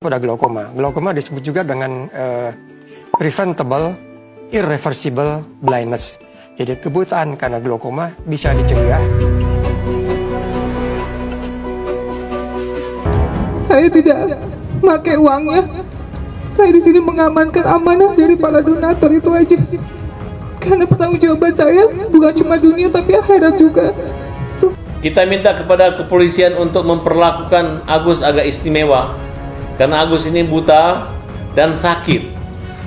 Pada glaukoma. Glaukoma disebut juga dengan preventable irreversible blindness. Jadi kebutaan karena glaukoma bisa dicegah. Saya tidak pakai uangnya. Saya di sini mengamankan amanah dari para donatur itu aja. Karena pertanggungjawaban saya bukan cuma dunia tapi akhirat juga. Kita minta kepada kepolisian untuk memperlakukan Agus agak istimewa. Karena Agus ini buta dan sakit,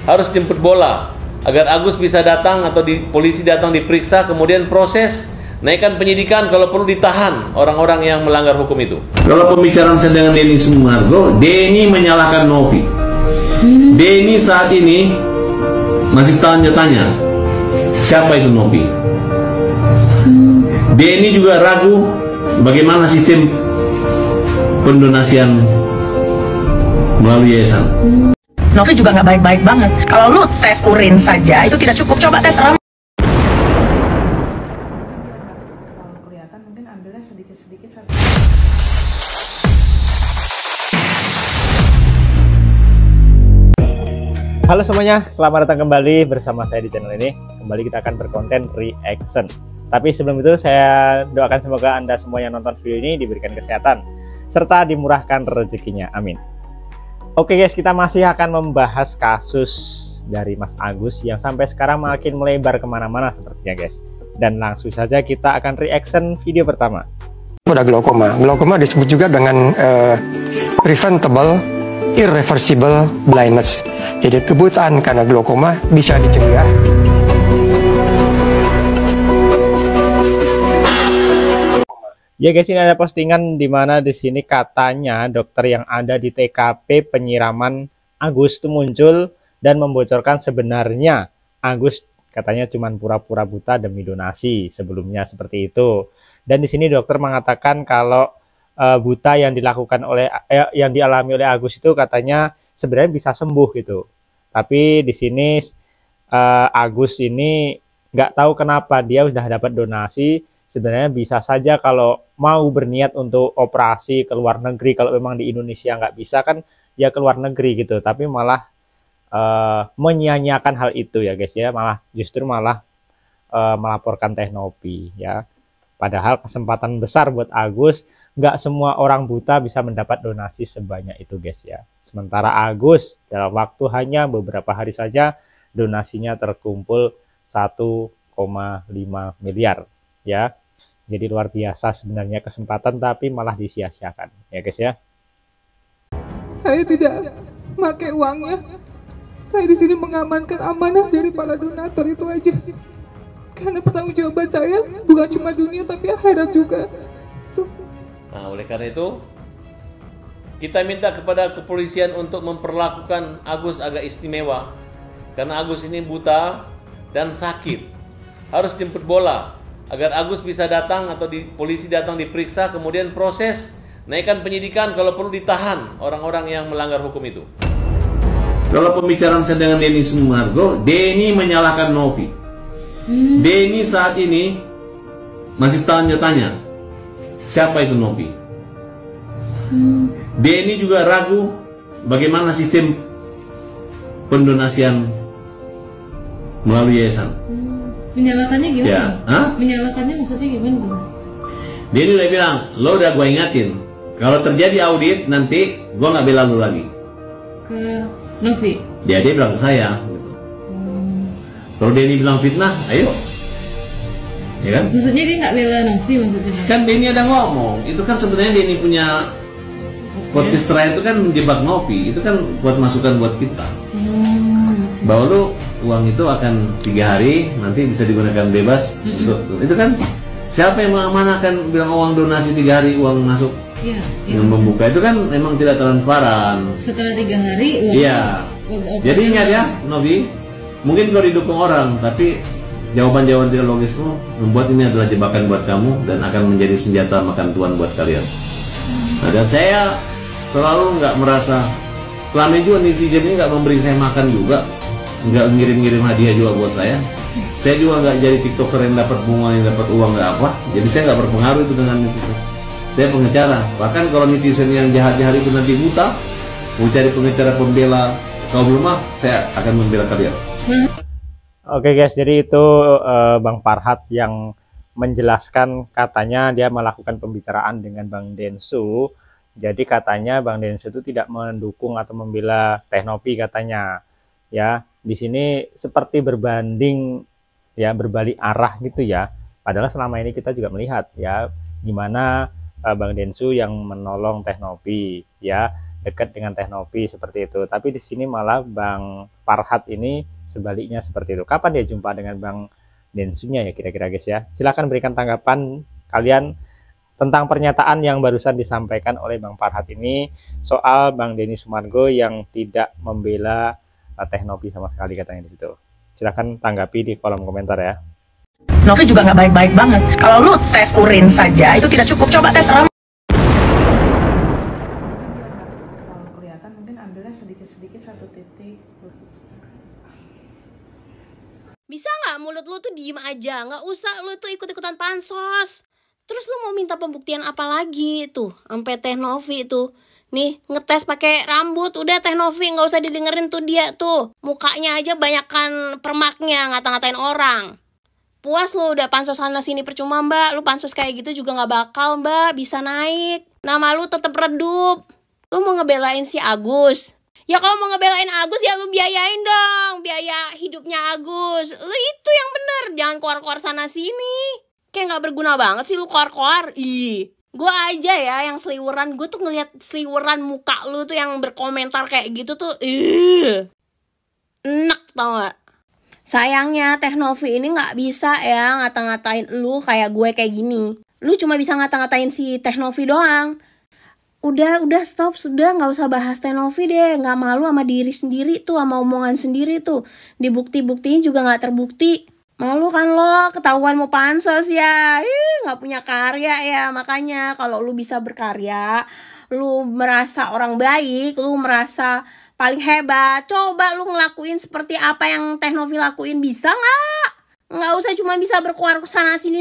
harus jemput bola agar Agus bisa datang atau polisi datang diperiksa, kemudian proses naikkan penyidikan, kalau perlu ditahan orang-orang yang melanggar hukum itu. Kalau pembicaraan saya dengan Denny Sumargo, Denny menyalahkan Novi. Denny saat ini masih tanya-tanya siapa itu Novi. Denny juga ragu bagaimana sistem pendonasian melalui yayasan. Novi juga nggak baik-baik banget. Kalau lu tes urin saja itu tidak cukup, coba tes rambut. Kalau kelihatan mungkin ambilnya sedikit-sedikit. Halo semuanya, selamat datang kembali bersama saya di channel ini. Kembali kita akan berkonten reaction. Tapi sebelum itu saya doakan semoga Anda semua yang nonton video ini diberikan kesehatan serta dimurahkan rezekinya. Amin. Oke guys, kita masih akan membahas kasus dari Mas Agus yang sampai sekarang makin melebar kemana-mana sepertinya guys. Dan langsung saja kita akan reaction video pertama. Pada glaukoma. Glaukoma disebut juga dengan preventable irreversible blindness. Jadi kebutaan karena glaukoma bisa dicegah. Ya guys, ini ada postingan di mana di sini katanya dokter yang ada di TKP penyiraman Agus itu muncul dan membocorkan sebenarnya Agus katanya cuma pura-pura buta demi donasi sebelumnya seperti itu. Dan di sini dokter mengatakan kalau buta yang dilakukan oleh yang dialami oleh Agus itu katanya sebenarnya bisa sembuh gitu. Tapi di sini Agus ini nggak tahu kenapa dia sudah dapat donasi. Sebenarnya bisa saja kalau mau berniat untuk operasi ke luar negeri, kalau memang di Indonesia nggak bisa kan ya ke luar negeri gitu, tapi malah menyia-nyiakan hal itu ya guys ya, justru malah melaporkan Teh Novi ya. Padahal kesempatan besar buat Agus, nggak semua orang buta bisa mendapat donasi sebanyak itu guys ya. Sementara Agus dalam waktu hanya beberapa hari saja donasinya terkumpul 1,5 miliar ya. Jadi luar biasa sebenarnya kesempatan tapi malah disia-siakan ya guys ya. Saya tidak pakai uangnya. Saya di sini mengamankan amanah dari para donatur itu aja. Karena pertanggungjawaban saya bukan cuma dunia tapi akhirat juga. Nah, oleh karena itu kita minta kepada kepolisian untuk memperlakukan Agus agak istimewa. Karena Agus ini buta dan sakit, harus jemput bola agar Agus bisa datang atau polisi datang diperiksa, kemudian proses naikkan penyidikan, kalau perlu ditahan orang-orang yang melanggar hukum itu. Kalau pembicaraan saya dengan Denny Sumargo, Denny menyalahkan Novi. Denny saat ini masih tanya-tanya siapa itu Novi. Denny juga ragu bagaimana sistem pendonasian melalui yayasan. Menyalakannya gimana? Ya. Hah? Menyalakannya maksudnya gimana? Dia udah bilang, lo udah gue ingatin, kalau terjadi audit nanti gue nggak bela lo lagi. Ke Novi? Dia bilang ke saya. Gitu. Kalau Denny bilang fitnah, ayo. Ya kan? Maksudnya dia nggak bela Novi maksudnya? Kan Denny ada ngomong, itu kan sebenarnya Denny punya podcast terakhir itu kan menjebak Novi, itu kan buat masukan buat kita. Bahwa lo uang itu akan 3 hari nanti bisa digunakan bebas. Itu kan siapa yang mengamanahkan bilang uang donasi 3 hari uang masuk? Iya. Yang membuka itu kan memang tidak transparan. Setelah 3 hari uang. Iya. Jadi ingat ya Novi, mungkin kalau didukung orang tapi jawaban-jawaban tidak logismu membuat ini adalah jebakan buat kamu dan akan menjadi senjata makan tuan buat kalian. Nah, dan saya selalu nggak merasa, selama itu netizen ini nggak memberi saya makan juga, nggak ngirim-ngirim hadiah juga buat saya. Saya juga nggak jadi tiktoker yang dapat bunga, yang dapat uang, nggak apa. Jadi saya nggak berpengaruh itu dengan netizen. Saya pengacara. Bahkan kalau netizen yang jahat-jahat itu nanti buta, mau cari pengacara pembela kaum lemah, saya akan membela kalian. Oke guys, jadi itu Bang Farhat yang menjelaskan, katanya dia melakukan pembicaraan dengan Bang Densu. Jadi katanya Bang Densu itu tidak mendukung atau membela Teh Novi katanya. Ya, di sini seperti berbanding ya, berbalik arah gitu ya. Padahal selama ini kita juga melihat ya gimana Bang Densu yang menolong Teh Novi ya, dekat dengan Teh Novi seperti itu. Tapi di sini malah Bang Farhat ini sebaliknya seperti itu. Kapan dia jumpa dengan Bang Densunya ya kira-kira guys ya? Silahkan berikan tanggapan kalian tentang pernyataan yang barusan disampaikan oleh Bang Farhat ini soal Bang Denny Sumargo yang tidak membela Teh Novi sama sekali katanya di situ. Silahkan tanggapi di kolom komentar ya. Novi juga nggak baik-baik banget. Kalau lu tes urin saja itu tidak cukup, coba tes rambut. Kalau kelihatan mungkin ambilnya sedikit-sedikit satu titik. Bisa nggak mulut lu tuh diem aja, nggak usah lu tuh ikut-ikutan pansos. Terus lu mau minta pembuktian apa lagi tuh? Sampai Teh Novi tuh nih ngetes pakai rambut, udah Teh Novi nggak usah didengerin tuh, dia tuh mukanya aja banyakan permaknya, ngata-ngatain orang. Puas lu udah pansos sana sini percuma mbak, lu pansos kayak gitu juga nggak bakal mbak bisa naik, nama lu tetap redup. Lu mau ngebelain si Agus? Ya kalau mau ngebelain Agus ya lu biayain dong biaya hidupnya Agus. Lu itu yang bener, jangan keluar-keluar sana sini. Kayak nggak berguna banget sih lu keluar-keluar. Ih, gue aja ya yang seliweran, gue tuh ngeliat seliweran muka lu tuh yang berkomentar kayak gitu tuh, enak tau gak? Sayangnya Teh Novi ini nggak bisa ya ngata-ngatain lu kayak gue kayak gini. Lu cuma bisa ngata-ngatain si Teh Novi doang. Udah stop, sudah nggak usah bahas Teh Novi deh. Nggak malu sama diri sendiri tuh, sama omongan sendiri tuh. Dibukti-buktiin juga nggak terbukti. Malu kan lo, ketahuan mau pansos ya. Nggak punya karya ya. Makanya kalau lu bisa berkarya, lu merasa orang baik, lu merasa paling hebat, coba lu ngelakuin seperti apa yang Teh Novi lakuin. Bisa nggak? Nggak usah cuma bisa berkuar sana sini.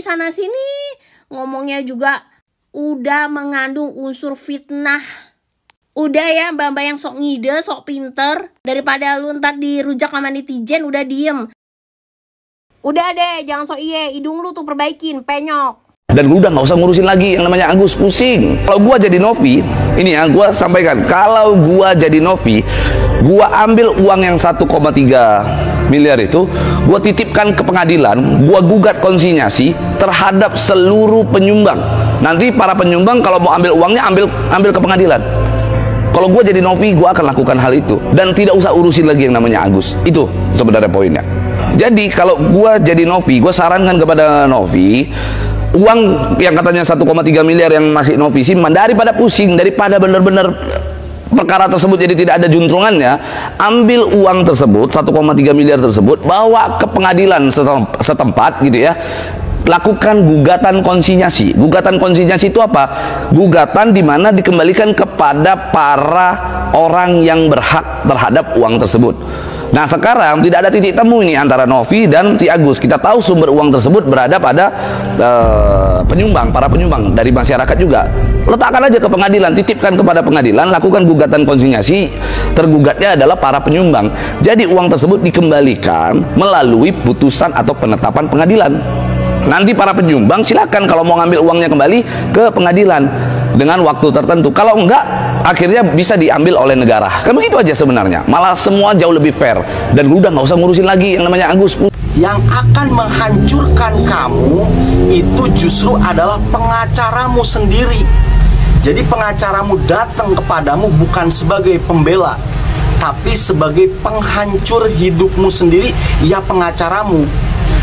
Ngomongnya juga udah mengandung unsur fitnah. Udah ya mbak-mbak yang sok ngide, sok pinter, daripada lu ntar dirujak sama netizen, udah diem. Udah deh, jangan sok iye, hidung lu tuh perbaikin, penyok. Dan udah nggak usah ngurusin lagi yang namanya Agus, pusing. Kalau gua jadi Novi, ini ya gua sampaikan, kalau gua jadi Novi, gua ambil uang yang 1,3 miliar itu, gua titipkan ke pengadilan, gua gugat konsinyasi terhadap seluruh penyumbang. Nanti para penyumbang kalau mau ambil uangnya ambil ke pengadilan. Kalau gua jadi Novi, gua akan lakukan hal itu dan tidak usah urusin lagi yang namanya Agus. Itu sebenarnya poinnya. Jadi kalau gua jadi Novi, gua sarankan kepada Novi, uang yang katanya 1,3 miliar yang masih Novi simpan, daripada pusing, daripada benar-benar perkara tersebut jadi tidak ada juntrungannya, ambil uang tersebut 1,3 miliar tersebut, bawa ke pengadilan setempat gitu ya, lakukan gugatan konsinyasi. Gugatan konsinyasi itu apa? Gugatan di mana dikembalikan kepada para orang yang berhak terhadap uang tersebut. Nah sekarang tidak ada titik temu ini antara Novi dan si Agus. Kita tahu sumber uang tersebut berada pada penyumbang, para penyumbang dari masyarakat juga. Letakkan aja ke pengadilan, titipkan kepada pengadilan, lakukan gugatan konsinyasi. Tergugatnya adalah para penyumbang. Jadi uang tersebut dikembalikan melalui putusan atau penetapan pengadilan. Nanti para penyumbang silakan kalau mau ngambil uangnya kembali ke pengadilan dengan waktu tertentu. Kalau enggak, akhirnya bisa diambil oleh negara. Kan begitu aja sebenarnya. Malah semua jauh lebih fair. Dan udah nggak usah ngurusin lagi yang namanya Agus. Yang akan menghancurkan kamu itu justru adalah pengacaramu sendiri. Jadi pengacaramu datang kepadamu bukan sebagai pembela, tapi sebagai penghancur hidupmu sendiri, ya pengacaramu.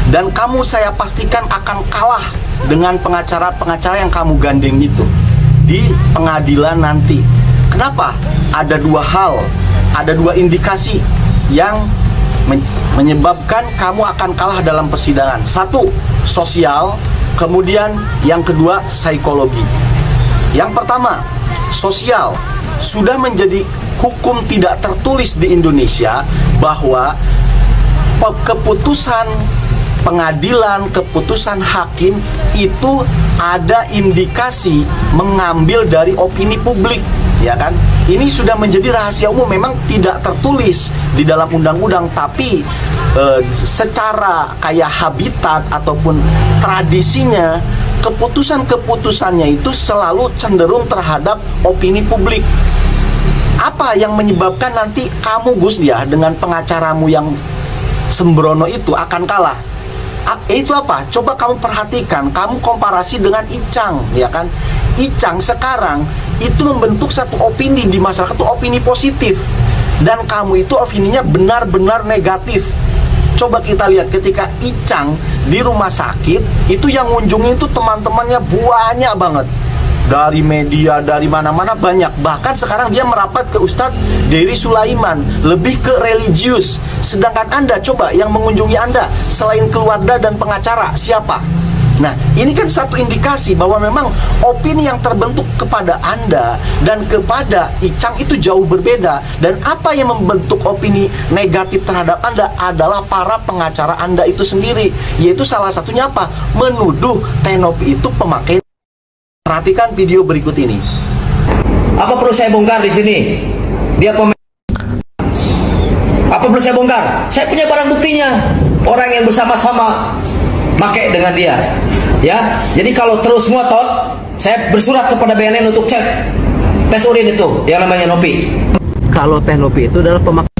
Dan kamu saya pastikan akan kalah dengan pengacara-pengacara yang kamu gandeng itu di pengadilan nanti. Kenapa? Ada dua hal, ada dua indikasi yang menyebabkan kamu akan kalah dalam persidangan. Satu, sosial, kemudian yang kedua, psikologi. Yang pertama, sosial. Sudah menjadi hukum tidak tertulis di Indonesia bahwa keputusan pengadilan, keputusan hakim itu ada indikasi mengambil dari opini publik, ya kan? Ini sudah menjadi rahasia umum, memang tidak tertulis di dalam undang-undang, tapi secara kayak habitat ataupun tradisinya, keputusan-keputusannya itu selalu cenderung terhadap opini publik. Apa yang menyebabkan nanti kamu, Gus Dia, dengan pengacaramu yang sembrono itu akan kalah? Itu apa? Coba kamu perhatikan, kamu komparasi dengan Icang, ya kan? Icang sekarang itu membentuk satu opini di masyarakat, itu opini positif, dan kamu itu opininya benar-benar negatif. Coba kita lihat ketika Icang di rumah sakit, itu yang ngunjungi itu teman-temannya banyak banget. Dari media, dari mana-mana banyak. Bahkan sekarang dia merapat ke Ustadz Dery Sulaiman, lebih ke religius. Sedangkan Anda, coba yang mengunjungi Anda selain keluarga dan pengacara, siapa? Nah, ini kan satu indikasi bahwa memang opini yang terbentuk kepada Anda dan kepada Icang itu jauh berbeda. Dan apa yang membentuk opini negatif terhadap Anda adalah para pengacara Anda itu sendiri. Yaitu salah satunya apa? Menuduh Tenopi itu pemakai. Perhatikan video berikut ini. Apa perlu saya bongkar di sini? Dia apa perlu saya bongkar? Saya punya barang buktinya. Orang yang bersama-sama pakai dengan dia. Ya, jadi kalau terus ngotot, saya bersurat kepada BNN untuk cek tes urin itu yang namanya Nopi. Kalau Teh Nopi itu adalah pemakai